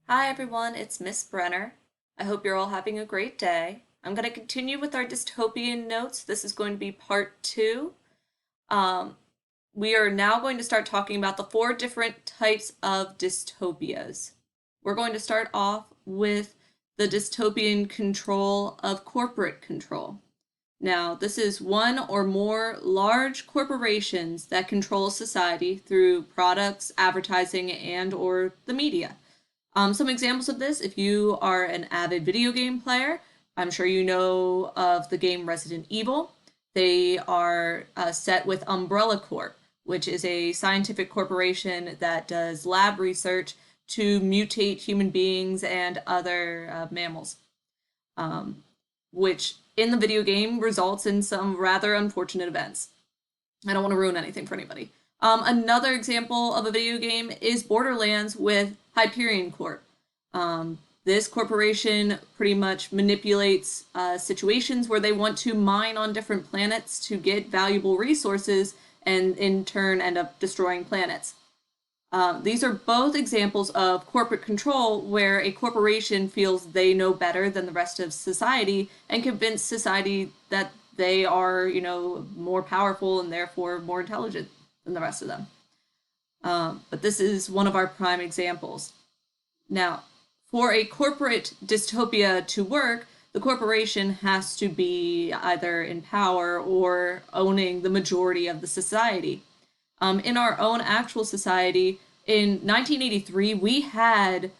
Hi everyone, it's Miss Brenner. I hope you're all having a great day. I'm going to continue with our dystopian notes. This is going to be part two. Um, we are now going to start talking about the four different types of dystopias. We're going to start off with the dystopian control of corporate control. Now, this is one or more large corporations that control society through products, advertising, and or the media. Some examples of this, if you are an avid video game player, I'm sure you know of the game Resident Evil. They are set with Umbrella Corp, which is a scientific corporation that does lab research to mutate human beings and other mammals, which in the video game results in some rather unfortunate events. I don't want to ruin anything for anybody. Another example of a video game is Borderlands with Hyperion Corp. This corporation pretty much manipulates situations where they want to mine on different planets to get valuable resources and in turn end up destroying planets. These are both examples of corporate control where a corporation feels they know better than the rest of society and convince society that they are, more powerful and therefore more intelligent than the rest of them. But this is one of our prime examples. Now, for a corporate dystopia to work, the corporation has to be either in power or owning the majority of the society. In our own actual society, in 1983, we had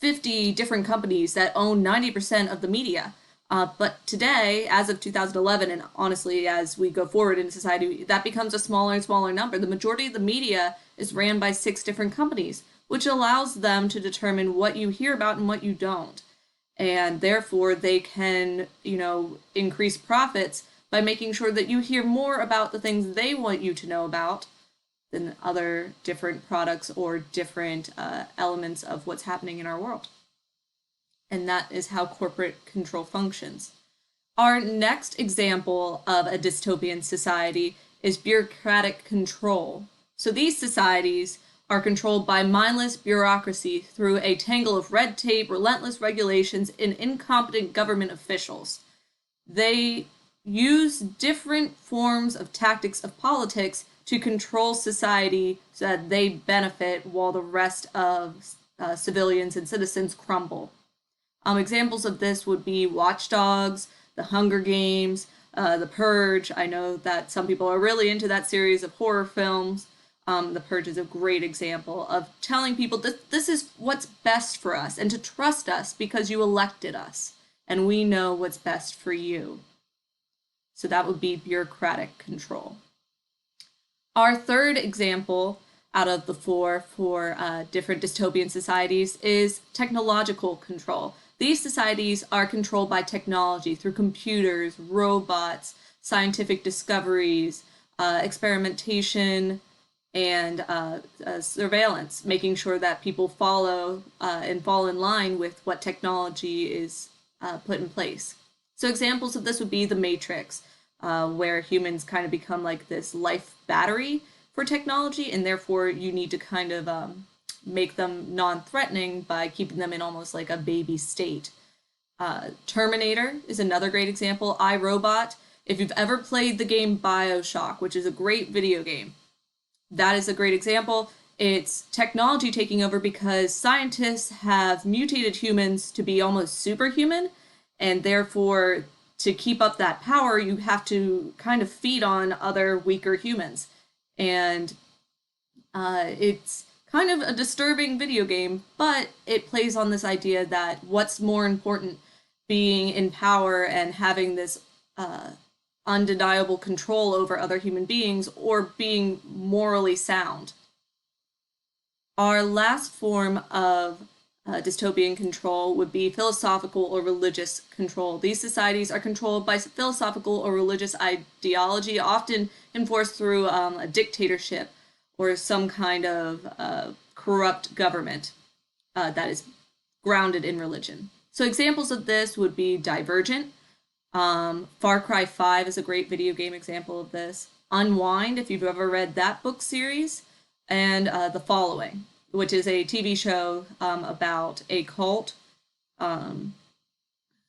50 different companies that own 90% of the media. But today, as of 2011, and honestly, as we go forward in society, that becomes a smaller and smaller number. The majority of the media is ran by 6 different companies, which allows them to determine what you hear about and what you don't. And therefore, they can, increase profits by making sure that you hear more about the things they want you to know about than other different products or different elements of what's happening in our world. And that is how corporate control functions. Our next example of a dystopian society is bureaucratic control. So these societies are controlled by mindless bureaucracy through a tangle of red tape, relentless regulations, and incompetent government officials. They use different forms of tactics of politics to control society so that they benefit while the rest of civilians and citizens crumble. Examples of this would be Watch Dogs, The Hunger Games, The Purge. I know that some people are really into that series of horror films. The Purge is a great example of telling people that this is what's best for us and to trust us because you elected us and we know what's best for you. So that would be bureaucratic control. Our third example out of the four for different dystopian societies is technological control. These societies are controlled by technology through computers, robots, scientific discoveries, experimentation, and surveillance, making sure that people follow and fall in line with what technology is put in place. So examples of this would be the Matrix, where humans kind of become like this life battery for technology, and therefore you need to kind of make them non-threatening by keeping them in almost like a baby state. Terminator is another great example. iRobot. If you've ever played the game BioShock, which is a great video game, that is a great example. It's technology taking over because scientists have mutated humans to be almost superhuman, and therefore to keep up that power, you have to kind of feed on other weaker humans. And it's kind of a disturbing video game, but it plays on this idea that what's more important, being in power and having this undeniable control over other human beings or being morally sound. Our last form of dystopian control would be philosophical or religious control. These societies are controlled by philosophical or religious ideology, often enforced through a dictatorship or some kind of corrupt government that is grounded in religion. So examples of this would be Divergent. Far Cry 5 is a great video game example of this. Unwind, if you've ever read that book series, and The Following, which is a TV show about a cult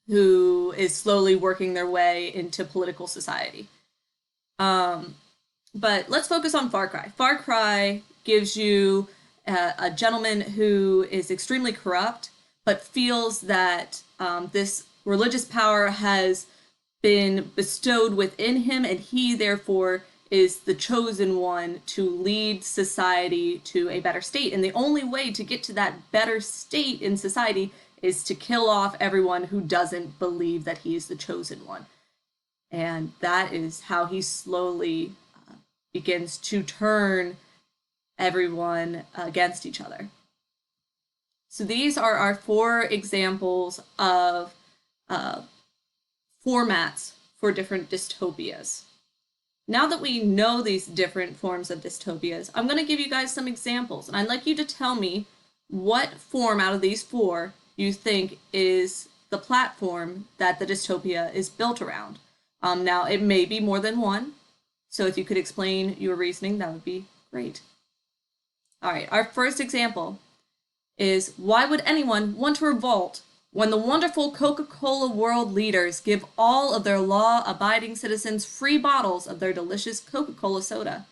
who is slowly working their way into political society. But let's focus on Far Cry. Far Cry gives you a gentleman who is extremely corrupt, but feels that this religious power has been bestowed within him, and he therefore is the chosen one to lead society to a better state. And the only way to get to that better state in society is to kill off everyone who doesn't believe that he is the chosen one. And that is how he slowly begins to turn everyone against each other. So these are our 4 examples of formats for different dystopias. Now that we know these different forms of dystopias, I'm going to give you guys some examples, and I'd like you to tell me what form out of these 4 you think is the platform that the dystopia is built around. Now, it may be more than one, so if you could explain your reasoning, that would be great. All right, our first example is, why would anyone want to revolt when the wonderful Coca-Cola world leaders give all of their law-abiding citizens free bottles of their delicious Coca-Cola soda?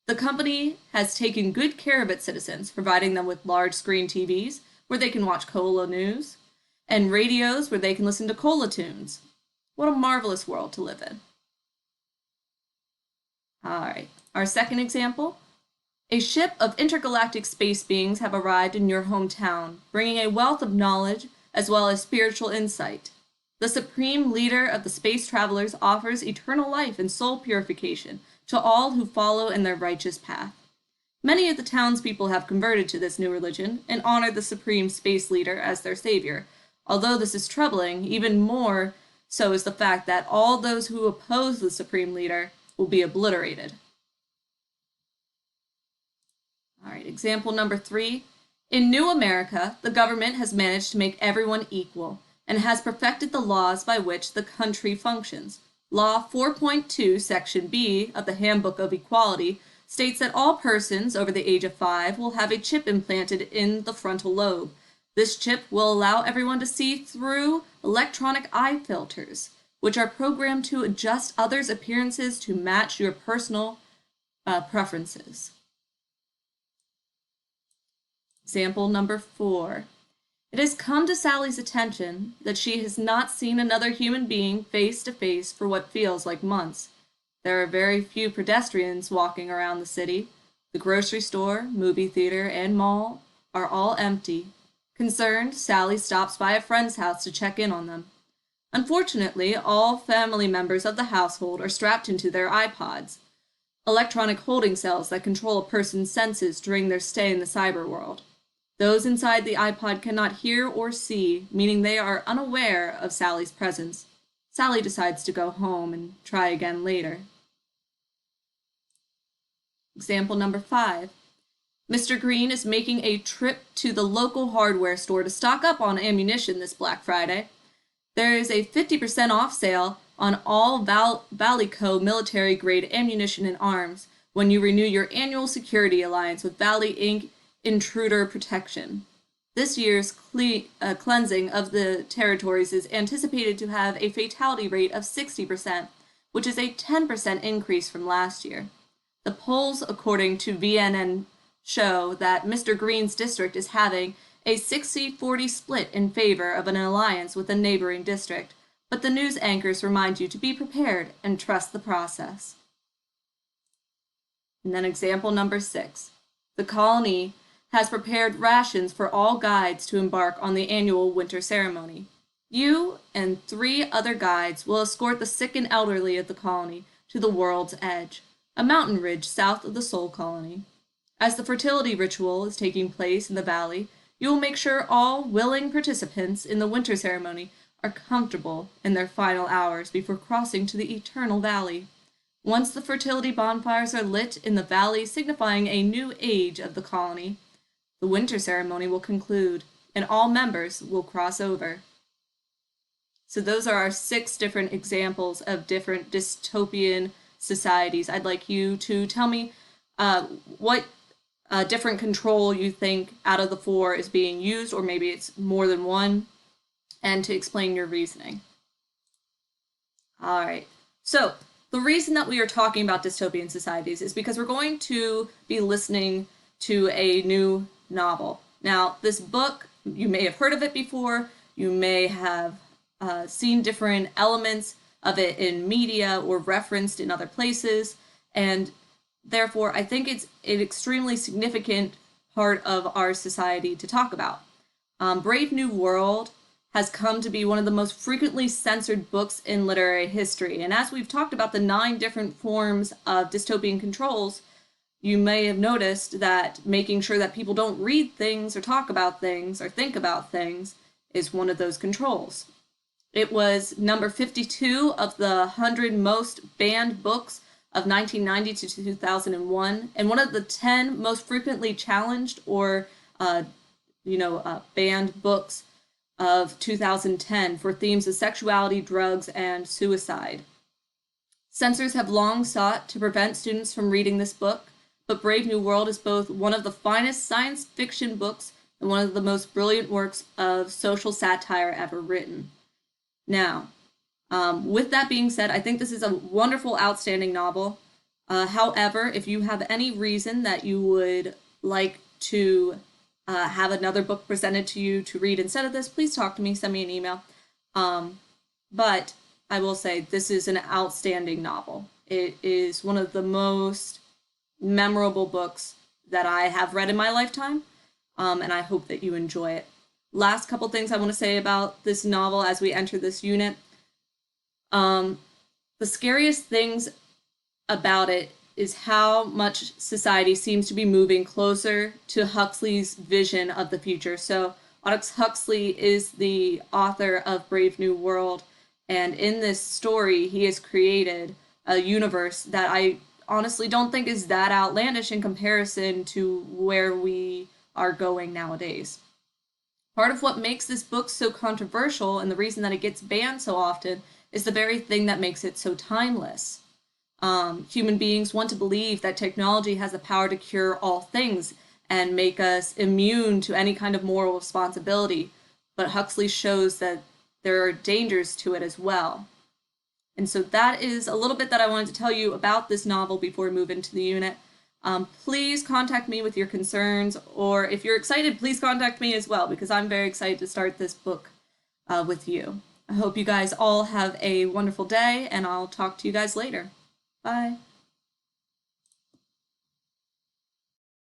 The company has taken good care of its citizens, providing them with large screen TVs where they can watch cola news, and radios where they can listen to cola tunes. What a marvelous world to live in. All right, our second example. A ship of intergalactic space beings have arrived in your hometown, bringing a wealth of knowledge as well as spiritual insight. The supreme leader of the space travelers offers eternal life and soul purification to all who follow in their righteous path. Many of the townspeople have converted to this new religion and honor the supreme space leader as their savior. Although this is troubling, even more so is the fact that all those who oppose the supreme leader will be obliterated. All right, example number 3. In New America, the government has managed to make everyone equal and has perfected the laws by which the country functions. Law 4.2, Section B of the Handbook of Equality states that all persons over the age of 5 will have a chip implanted in the frontal lobe. This chip will allow everyone to see through electronic eye filters, which are programmed to adjust others' appearances to match your personal preferences. Example number 4. It has come to Sally's attention that she has not seen another human being face to face for what feels like months. There are very few pedestrians walking around the city. The grocery store, movie theater, and mall are all empty. Concerned, Sally stops by a friend's house to check in on them. Unfortunately, all family members of the household are strapped into their iPods, electronic holding cells that control a person's senses during their stay in the cyber world. Those inside the iPod cannot hear or see, meaning they are unaware of Sally's presence. Sally decides to go home and try again later. Example number 5. Mr. Green is making a trip to the local hardware store to stock up on ammunition this Black Friday. There is a 50% off sale on all Valleyco military-grade ammunition and arms when you renew your annual security alliance with Valley Inc. Intruder Protection. This year's cleansing of the territories is anticipated to have a fatality rate of 60%, which is a 10% increase from last year. The polls, according to VNN, show that Mr. Green's district is having a 60-40 split in favor of an alliance with a neighboring district, but the news anchors remind you to be prepared and trust the process. And then example number 6. The colony has prepared rations for all guides to embark on the annual winter ceremony. You and 3 other guides will escort the sick and elderly of the colony to the world's edge, a mountain ridge south of the Soul Colony. As the fertility ritual is taking place in the valley, you will make sure all willing participants in the winter ceremony are comfortable in their final hours before crossing to the eternal valley. Once the fertility bonfires are lit in the valley, signifying a new age of the colony, the winter ceremony will conclude, and all members will cross over. So those are our 6 different examples of different dystopian societies. I'd like you to tell me what a different control you think out of the four is being used, or maybe it's more than one, and to explain your reasoning. All right. So the reason that we are talking about dystopian societies is because we're going to be listening to a new novel. Now, this book, you may have heard of it before, you may have seen different elements of it in media or referenced in other places, and therefore I think it's an extremely significant part of our society to talk about. Brave New World has come to be one of the most frequently censored books in literary history. And as we've talked about the 9 different forms of dystopian controls, you may have noticed that making sure that people don't read things or talk about things or think about things is one of those controls. It was number 52 of the 100 most banned books of 1990 to 2001, and one of the 10 most frequently challenged or banned books of 2010 for themes of sexuality, drugs, and suicide. Censors have long sought to prevent students from reading this book, but Brave New World is both one of the finest science fiction books and one of the most brilliant works of social satire ever written. Now, with that being said, I think this is a wonderful, outstanding novel. However, if you have any reason that you would like to have another book presented to you to read instead of this, please talk to me, send me an email. But I will say this is an outstanding novel. It is one of the most memorable books that I have read in my lifetime, and I hope that you enjoy it. Last couple things I want to say about this novel as we enter this unit. The scariest things about it is how much society seems to be moving closer to Huxley's vision of the future. So Aldous Huxley is the author of Brave New World, and in this story, he has created a universe that I honestly don't think is that outlandish in comparison to where we are going nowadays. Part of what makes this book so controversial and the reason that it gets banned so often is the very thing that makes it so timeless. Human beings want to believe that technology has the power to cure all things and make us immune to any kind of moral responsibility, but Huxley shows that there are dangers to it as well. And so that is a little bit that I wanted to tell you about this novel before we move into the unit. Please contact me with your concerns, or if you're excited, please contact me as well, because I'm very excited to start this book with you. I hope you guys all have a wonderful day, and I'll talk to you guys later. Bye.